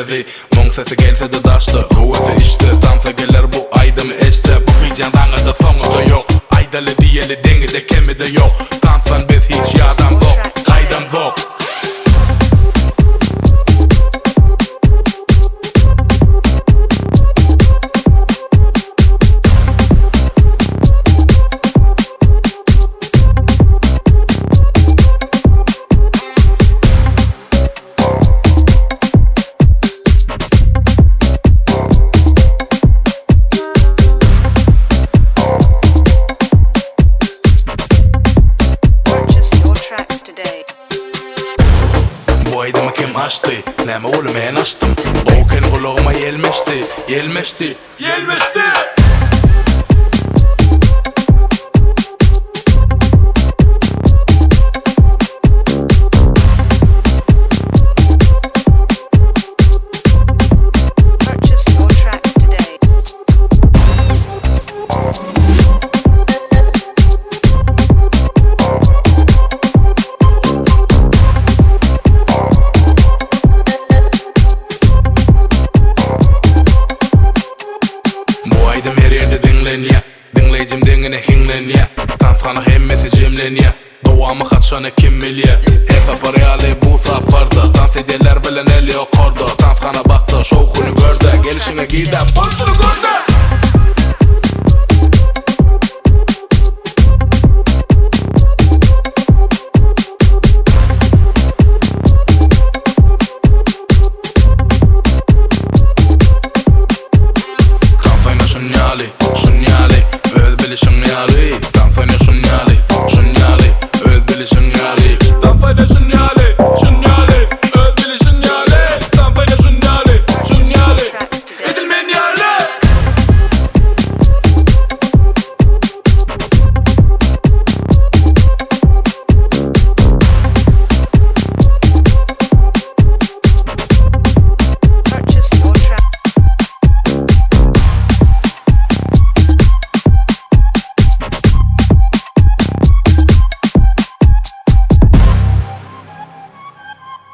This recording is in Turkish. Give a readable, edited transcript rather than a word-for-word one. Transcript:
kuvveti. Mung sesi gelse de daştı, kuvveti işte. Dansa gelir bu aydım işte. Bu hican dağıda sonu da yok. Aydalı diyeli dengi de kemi de yok. Dansan biz hiç yadan yok, aydan yok. Bu aydımı kim açtı? Näme ol men açtım. Boken kulağıma yelmeşti, yelmeşti, yelmeşti. Her yerde dinleniyor, dinleyicim dengine hinleniyor. Tansana hemmeti cemleniyor, doğamı kaçanı kim biliyor. Hesap reali bu saparda, dans ederler bilen eli okorda. Tansana baktı, şovkunu gördü, gelişine gidip